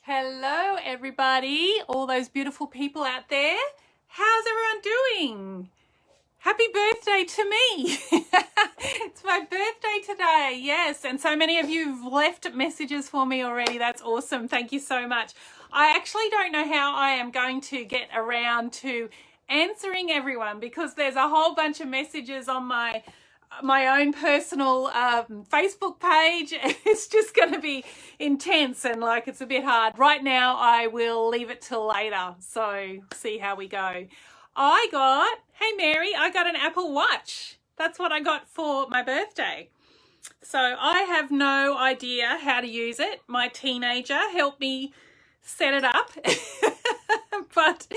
Hello everybody, all those beautiful people out there. How's everyone doing? Happy birthday to me. It's my birthday today, yes. And so many of you have left messages for me already. That's awesome. Thank you so much. I actually don't know how I am going to get around to answering everyone because there's a whole bunch of messages on my own personal Facebook page. It's just going to be intense and like it's a bit hard. Right now I will leave it till later, so see how we go. Hey Mary, I got an Apple Watch. That's what I got for my birthday. So I have no idea how to use it. My teenager helped me set it up. But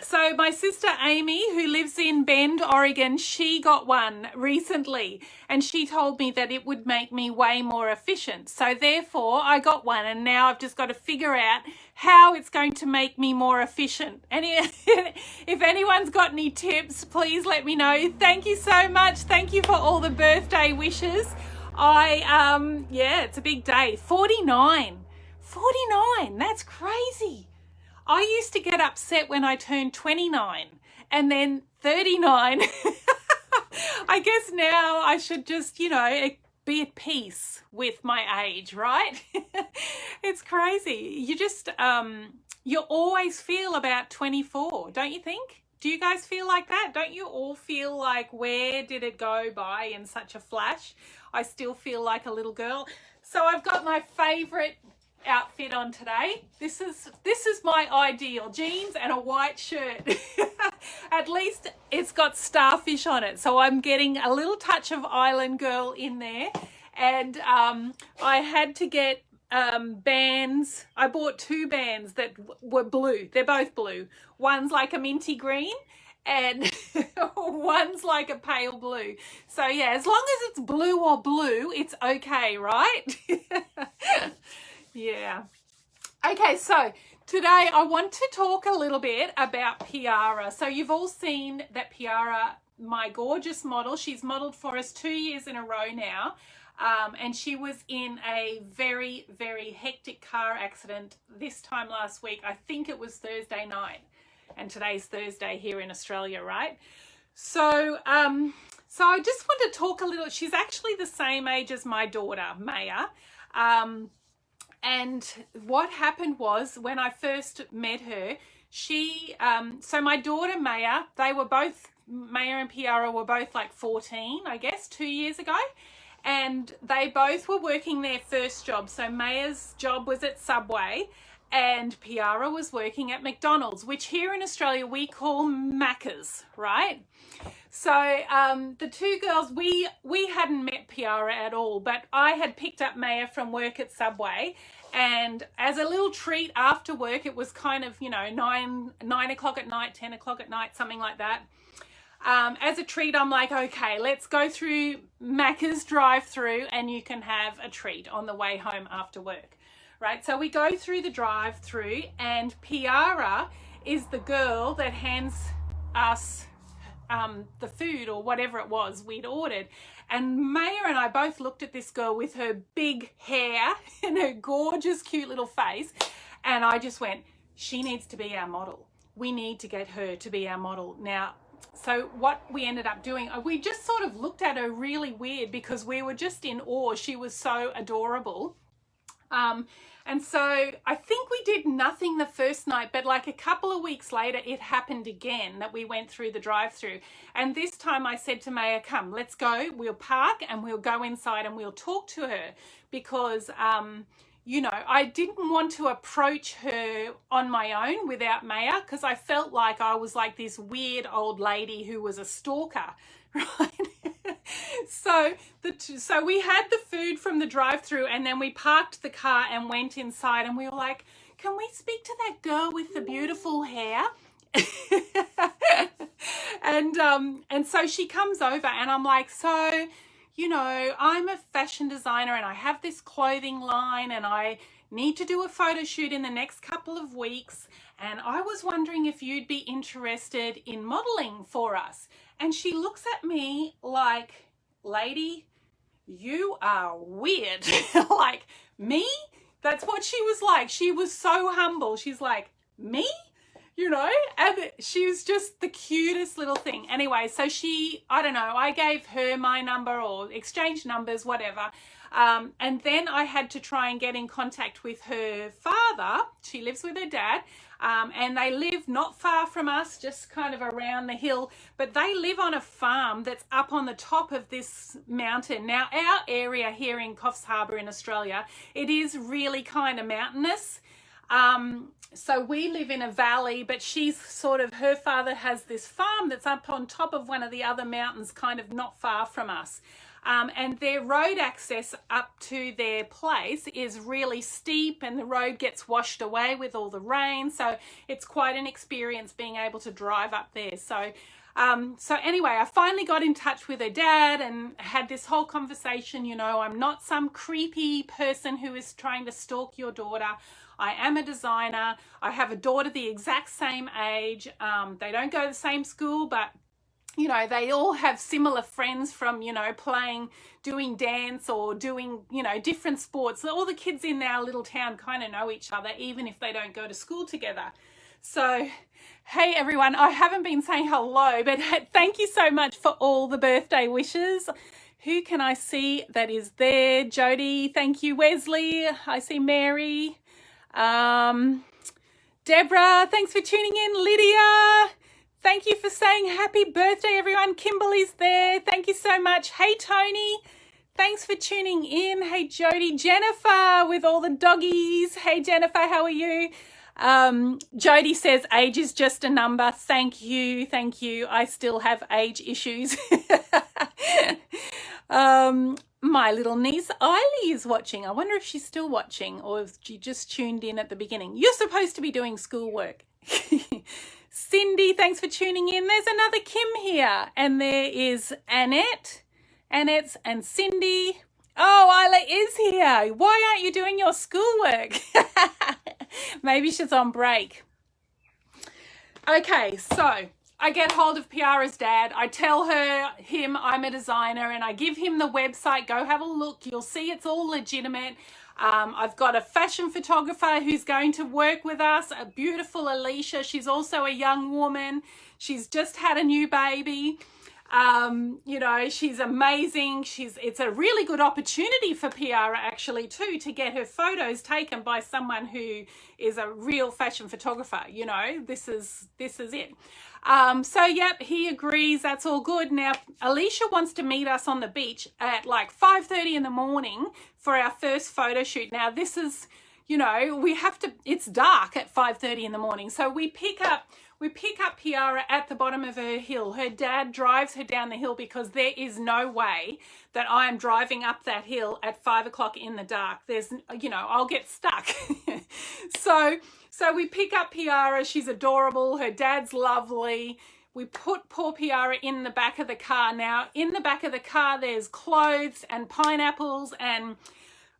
so my sister Amy, who lives in Bend, Oregon, she got one recently and she told me that it would make me way more efficient. So therefore I got one and now I've just got to figure out how it's going to make me more efficient. And if anyone's got any tips, please let me know. Thank you so much. Thank you for all the birthday wishes. Yeah, it's a big day. 49, that's crazy. I used to get upset when I turned 29 and then 39. I guess now I should just, be at peace with my age, right? It's crazy. You always feel about 24, don't you think? Do you guys feel like that? Don't you all feel like, where did it go by in such a flash? I still feel like a little girl. So I've got my favorite outfit on today. This is my ideal: jeans and a white shirt. At least it's got starfish on it, so I'm getting a little touch of island girl in there. And I had to get bands. I bought two bands that were blue. They're both blue. One's like a minty green and one's like a pale blue. So yeah, as long as it's blue or blue, it's okay, right? Yeah. Okay, so today I want to talk a little bit about Piara. So you've all seen that Piara, my gorgeous model, she's modeled for us 2 years in a row now. And she was in a very, very hectic car accident this time last week. I think it was Thursday night, and today's Thursday here in Australia, right? So I just want to talk a little. She's actually the same age as my daughter, Maya. And what happened was, when I first met her, so my daughter Maya, Maya and Piara were both like 14, I guess, 2 years ago. And they both were working their first job. So Maya's job was at Subway and Piara was working at McDonald's, which here in Australia we call Macca's, right? So the two girls, we hadn't met Piara at all, but I had picked up Maya from work at Subway, and as a little treat after work, it was kind of, 9 o'clock at night, 10 o'clock at night, something like that. As a treat, I'm like, okay, let's go through Macca's drive-through and you can have a treat on the way home after work, right? So we go through the drive-through and Piara is the girl that hands us the food or whatever it was we'd ordered. And Maya and I both looked at this girl with her big hair and her gorgeous, cute little face. And I just went, she needs to be our model. We need to get her to be our model. Now, so what we ended up doing, we just sort of looked at her really weird because we were just in awe. She was so adorable. And so I think we did nothing the first night, but like a couple of weeks later, it happened again that we went through the drive-through. And this time I said to Maya, come, let's go. We'll park and we'll go inside and we'll talk to her because, I didn't want to approach her on my own without Maya because I felt like I was like this weird old lady who was a stalker, right? So we had the food from the drive-through and then we parked the car and went inside and we were like, can we speak to that girl with the beautiful hair? And so she comes over and I'm like, so, I'm a fashion designer and I have this clothing line and I need to do a photo shoot in the next couple of weeks. And I was wondering if you'd be interested in modeling for us. And she looks at me like, lady, you are weird. Like, me? That's what she was like. She was so humble. She's like, me? You know, and she was just the cutest little thing. Anyway, so I don't know, I gave her my number or exchanged numbers, whatever. And then I had to try and get in contact with her father. She lives with her dad, and they live not far from us, just kind of around the hill, but they live on a farm that's up on the top of this mountain. Now, our area here in Coffs Harbour in Australia, it is really kind of mountainous. So we live in a valley, but her father has this farm that's up on top of one of the other mountains, kind of not far from us. And their road access up to their place is really steep, and the road gets washed away with all the rain. So it's quite an experience being able to drive up there. So anyway, I finally got in touch with her dad and had this whole conversation. You know, I'm not some creepy person who is trying to stalk your daughter. I am a designer. I have a daughter the exact same age. They don't go to the same school, but you know, they all have similar friends from, you know, doing dance or doing, you know, different sports. All the kids in our little town kind of know each other, even if they don't go to school together. So, hey everyone, I haven't been saying hello, but thank you so much for all the birthday wishes. Who can I see that is there? Jody, thank you. Wesley, I see Mary. Deborah, thanks for tuning in. Lydia, thank you for saying happy birthday, everyone. Kimberly's there. Thank you so much. Hey, Tony, thanks for tuning in. Hey, Jody. Jennifer with all the doggies. Hey, Jennifer, how are you? Jody says age is just a number. Thank you. Thank you. I still have age issues. My little niece Eiley is watching. I wonder if she's still watching or if she just tuned in at the beginning. You're supposed to be doing schoolwork. Cindy, thanks for tuning in. There's another Kim here. And there is Annette. Annette's and Cindy. Oh, Isla is here. Why aren't you doing your schoolwork? Maybe she's on break. Okay, so I get hold of Piara's dad. I tell him I'm a designer, and I give him the website. Go have a look. You'll see it's all legitimate. I've got a fashion photographer who's going to work with us, a beautiful Alicia. She's also a young woman. She's just had a new baby. You know, she's amazing. It's a really good opportunity for Piara actually too, to get her photos taken by someone who is a real fashion photographer. You know, this is it. So yep, he agrees. That's all good. Now, Alicia wants to meet us on the beach at like 5:30 in the morning for our first photo shoot. Now, this is, you know, it's dark at 5:30 in the morning. So we pick up Piara at the bottom of her hill. Her dad drives her down the hill because there is no way that I am driving up that hill at 5 o'clock in the dark. I'll get stuck. So we pick up Piara. She's adorable. Her dad's lovely. We put poor Piara in the back of the car. Now, in the back of the car, there's clothes and pineapples and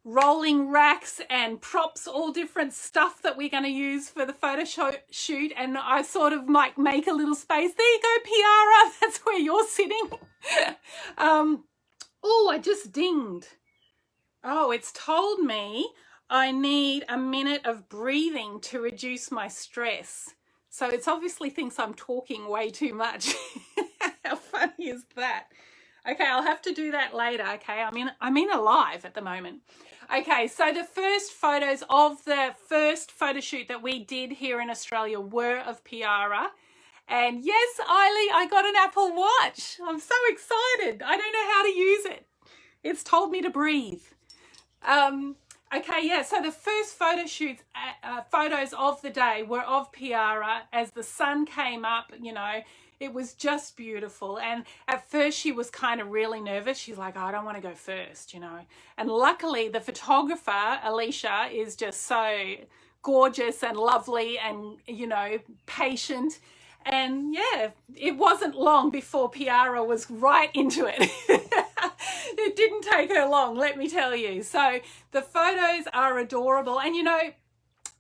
rolling racks and props, all different stuff that we're going to use for the photo shoot. And I sort of might make a little space. There you go, Piara. That's where you're sitting. Oh, I just dinged. Oh, it's told me I need a minute of breathing to reduce my stress. So it's obviously thinks I'm talking way too much. How funny is that? Okay, I'll have to do that later. Okay, I'm in a live at the moment. Okay, so the first photos of the first photo shoot that we did here in Australia were of Piara. And yes, Eiley, I got an Apple Watch. I'm so excited. I don't know how to use it. It's told me to breathe. Okay, yeah, so the first photos of the day were of Piara as the sun came up, you know. It was just beautiful. And at first she was kind of really nervous. She's like, oh, I don't want to go first, you know. And luckily the photographer, Alicia, is just so gorgeous and lovely and, you know, patient. And yeah, it wasn't long before Piara was right into it. It didn't take her long, let me tell you. So the photos are adorable. And, you know,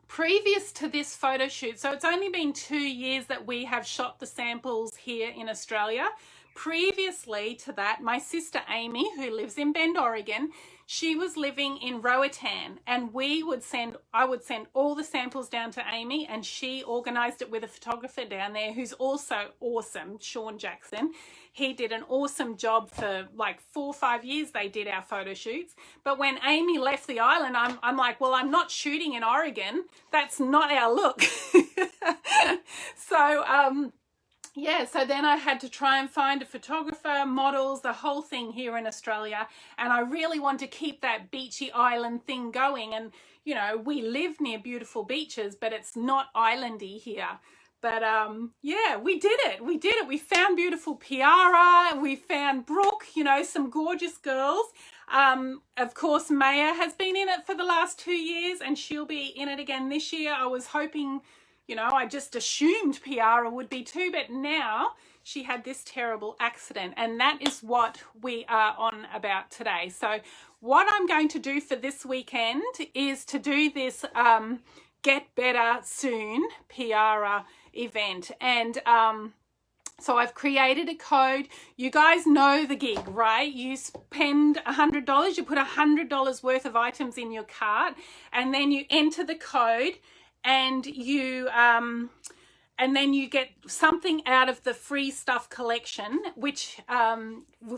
previous to this photo shoot, so it's only been 2 years that we have shot the samples here in Australia. Previously to that, my sister Amy, who lives in Bend, Oregon, she was living in Roatan, and I would send all the samples down to Amy, and she organized it with a photographer down there who's also awesome, Sean Jackson. He did an awesome job for like 4 or 5 years. They did our photo shoots. But when Amy left the island, I'm like, well, I'm not shooting in Oregon. That's not our look. So, yeah, so then I had to try and find a photographer, models, the whole thing here in Australia. And I really want to keep that beachy island thing going. And, you know, we live near beautiful beaches, but it's not islandy here. But yeah, we did it. We did it. We found beautiful Piara. We found Brooke, you know, some gorgeous girls. Of course, Maya has been in it for the last 2 years, and she'll be in it again this year. I was hoping, you know, I just assumed Piara would be too, but now she had this terrible accident, and that is what we are on about today. So what I'm going to do for this weekend is to do this Get Better Soon Piara event. And so I've created a code. You guys know the gig, right? You spend $100, you put $100 worth of items in your cart, and then you enter the code, and then you get something out of the free stuff collection, which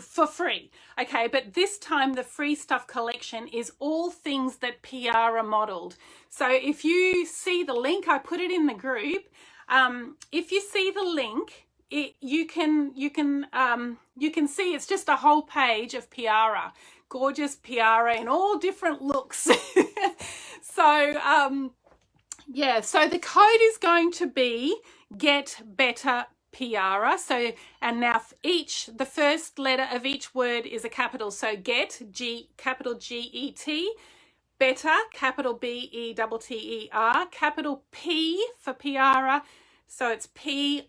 for free. Okay, but this time the free stuff collection is all things that Piara modeled. So if you see the link, I put it in the group. If you see the link, you can see it's just a whole page of Piara, gorgeous Piara in all different looks. So yeah, so the code is going to be Get Better Piara. So, and now the first letter of each word is a capital. So get, capital G-E-T, better, capital B-E-T-T-E-R, capital P for Piara. So it's P-I-A-R-A.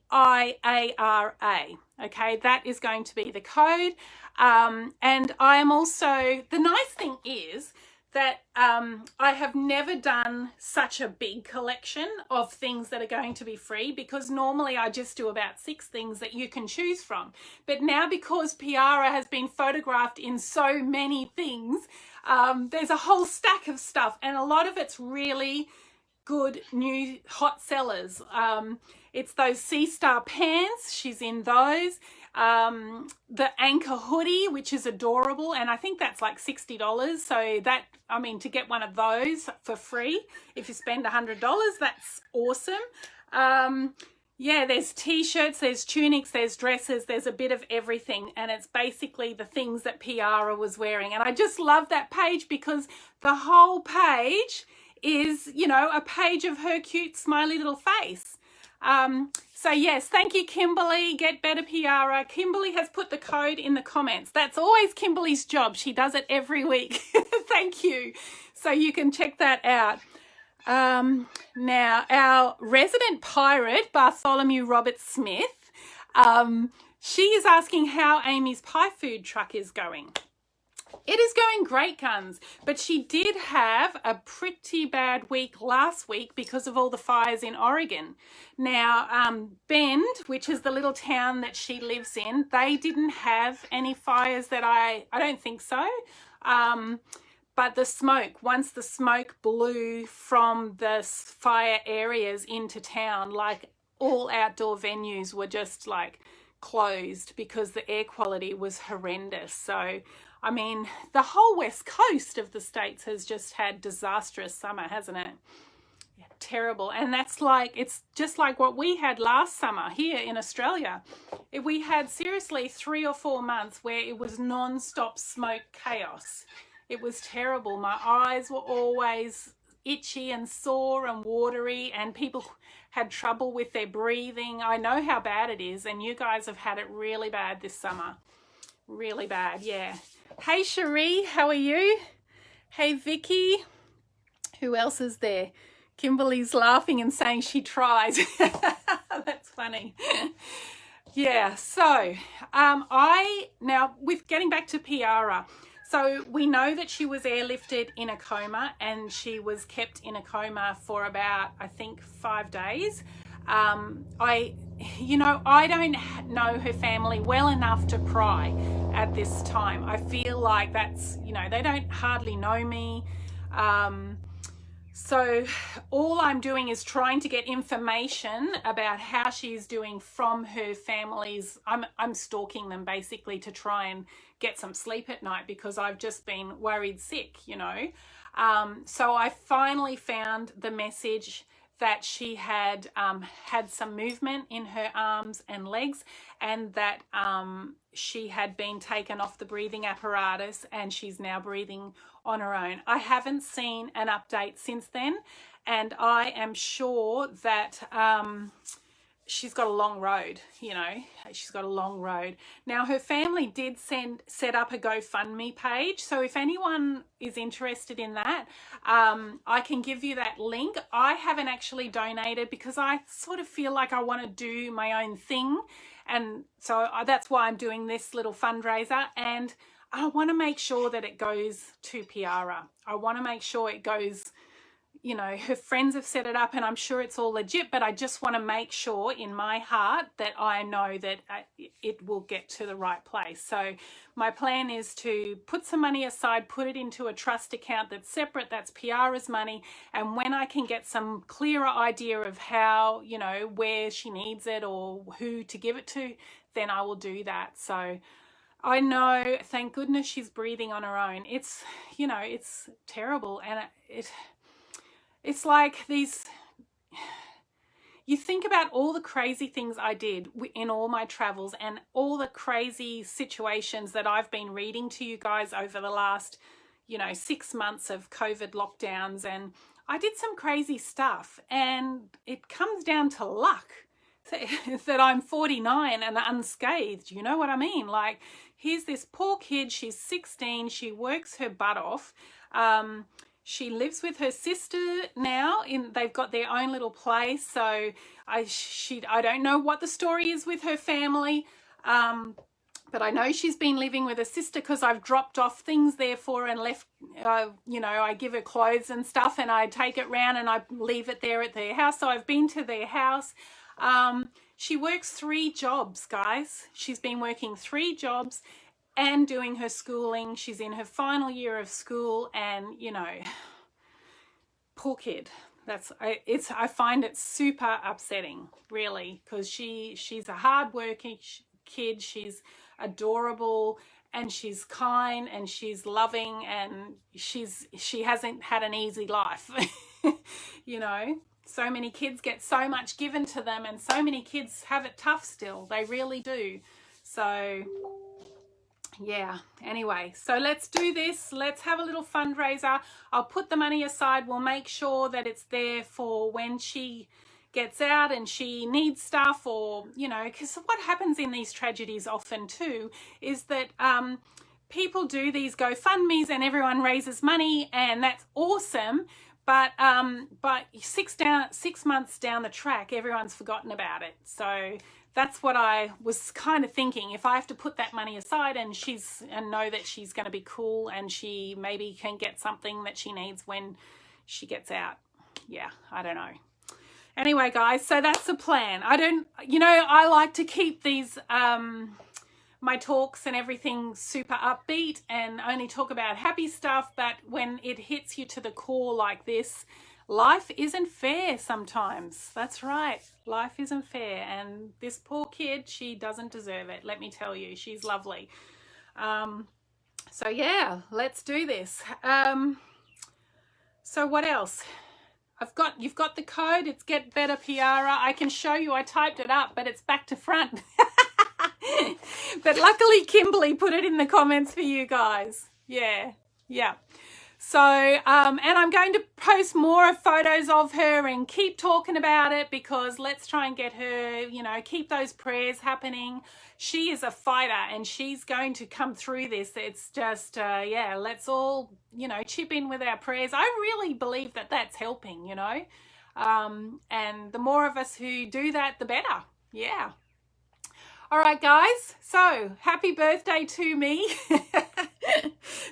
Okay, that is going to be the code. And I am also, the nice thing is that I have never done such a big collection of things that are going to be free, because normally I just do about 6 things that you can choose from. But now, because Piara has been photographed in so many things, there's a whole stack of stuff, and a lot of it's really good new hot sellers. It's those Sea Star pants, she's in those. The Anchor hoodie, which is adorable, and I think that's like $60. So that, I mean, to get one of those for free, if you spend $100, that's awesome. Yeah, there's t-shirts, there's tunics, there's dresses, there's a bit of everything, and it's basically the things that Piara was wearing. And I just love that page, because the whole page is, you know, a page of her cute smiley little face. So yes, thank you, Kimberly. Get Better Piara. Kimberly has put the code in the comments. That's always Kimberly's job. She does it every week. Thank you. So you can check that out. Now, our resident pirate, Bartholomew Robert Smith, she is asking how Amy's pie food truck is going. It is going great guns, but she did have a pretty bad week last week because of all the fires in Oregon. Now, Bend, which is the little town that she lives in, they didn't have any fires that I don't think so. But the smoke, once the smoke blew from the fire areas into town, like all outdoor venues were just like closed because the air quality was horrendous. So, I mean, the whole west coast of the States has just had disastrous summer, hasn't it? Yeah, terrible. And that's like, it's just like what we had last summer here in Australia. We had seriously 3 or 4 months where it was non-stop smoke chaos. It was terrible. My eyes were always itchy and sore and watery, and people had trouble with their breathing. I know how bad it is, and you guys have had it really bad this summer. Really bad, yeah. Hey, Cherie, how are you? Hey, Vicky. Who else is there? Kimberly's laughing and saying she tries. That's funny. Yeah, so now with getting back to Piara, so we know that she was airlifted in a coma, and she was kept in a coma for about, I think, 5 days. I don't know her family well enough to cry at this time. I feel like that's, they don't hardly know me. So all I'm doing is trying to get information about how she's doing from her families. I'm stalking them basically to try and get some sleep at night because I've just been worried sick, So I finally found the message that she had had some movement in her arms and legs, and that she had been taken off the breathing apparatus and she's now breathing on her own. I haven't seen an update since then, and I am sure that she's got a long road, she's got a long road. Now, her family did set up a GoFundMe page. So if anyone is interested in that, I can give you that link. I haven't actually donated because I sort of feel like I want to do my own thing. And so that's why I'm doing this little fundraiser. And I want to make sure that it goes to Piara. I want to make sure it goes, her friends have set it up and I'm sure it's all legit, but I just want to make sure in my heart that I know that it will get to the right place. So my plan is to put some money aside, put it into a trust account that's separate, that's Piara's money. And when I can get some clearer idea of how, where she needs it or who to give it to, then I will do that. So I know, thank goodness she's breathing on her own. It's, it's terrible. And it's like you think about all the crazy things I did in all my travels and all the crazy situations that I've been reading to you guys over the last, 6 months of COVID lockdowns. And I did some crazy stuff, and it comes down to luck that I'm 49 and unscathed. You know what I mean? Like, here's this poor kid. She's 16. She works her butt off. She lives with her sister now. They've got their own little place. So I don't know what the story is with her family, but I know she's been living with her sister because I've dropped off things there for her and left. I give her clothes and stuff, and I take it round and I leave it there at their house. So I've been to their house. She works 3 jobs, guys. She's been working 3 jobs and doing her schooling. She's in her final year of school, and poor kid. I find it super upsetting, really, because she's a hard-working kid. She's adorable, and she's kind, and she's loving, and she hasn't had an easy life. So many kids get so much given to them, and so many kids have it tough still. They really do. So yeah, anyway, so let's do this. Let's have a little fundraiser. I'll put the money aside. We'll make sure that it's there for when she gets out and she needs stuff, or, because what happens in these tragedies often too is that people do these GoFundMes and everyone raises money, and that's awesome. But 6 months down the track, everyone's forgotten about it. So that's what I was kind of thinking. If I have to put that money aside and know that she's going to be cool and she maybe can get something that she needs when she gets out. Yeah, I don't know. Anyway, guys, so that's the plan. I like to keep these my talks and everything super upbeat and only talk about happy stuff, but when it hits you to the core like this, life isn't fair sometimes. That's right. Life isn't fair. And this poor kid, she doesn't deserve it. Let me tell you, she's lovely. So yeah, let's do this. So what else? You've got the code. It's Get Better Piara. I can show you. I typed it up, but it's back to front. But luckily Kimberly put it in the comments for you guys. Yeah. So, and I'm going to post more photos of her and keep talking about it, because let's try and get her, keep those prayers happening. She is a fighter and she's going to come through this. It's just, let's all, chip in with our prayers. I really believe that that's helping, and the more of us who do that, the better. Yeah. All right, guys. So happy birthday to me.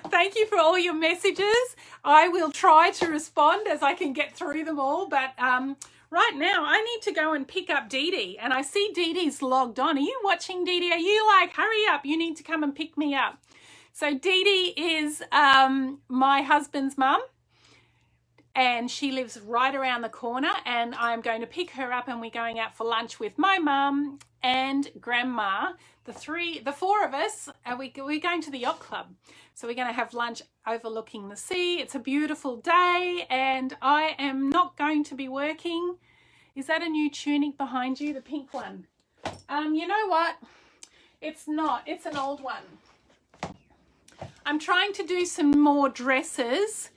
Thank you for all your messages. I will try to respond as I can get through them all. But right now I need to go and pick up Dee Dee, and I see Dee Dee's logged on. Are you watching, Dee Dee? Are you like, hurry up, you need to come and pick me up? So Dee Dee is my husband's mum, and she lives right around the corner, and I'm going to pick her up, and we're going out for lunch with my mum and grandma. The four of us, we're going to the yacht club. So we're going to have lunch overlooking the sea. It's a beautiful day, and I am not going to be working. Is that a new tunic behind you, the pink one? You know what? It's not. It's an old one. I'm trying to do some more dresses,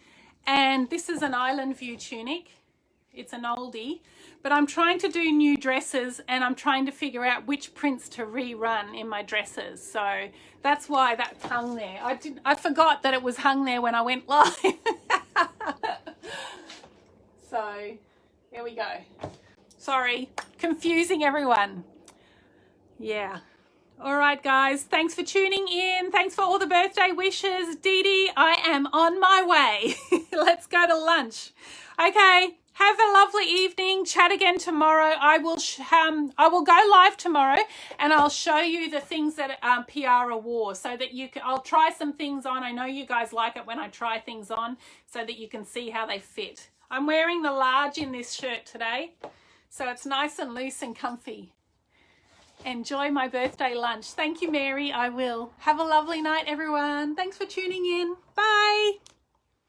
and this is an island view tunic. It's an oldie, but I'm trying to do new dresses, and I'm trying to figure out which prints to rerun in my dresses. So that's why that's hung there. I forgot that it was hung there when I went live. So here we go. Sorry, confusing everyone. Yeah. All right, guys, thanks for tuning in. Thanks for all the birthday wishes. Dee Dee, I am on my way. Let's go to lunch. Okay, have a lovely evening. Chat again tomorrow. I will go live tomorrow, and I'll show you the things that Piara wore, so that you can. I'll try some things on. I know you guys like it when I try things on, so that you can see how they fit. I'm wearing the large in this shirt today, so it's nice and loose and comfy. Enjoy my birthday lunch. Thank you, Mary. I will. Have a lovely night, everyone. Thanks for tuning in. Bye.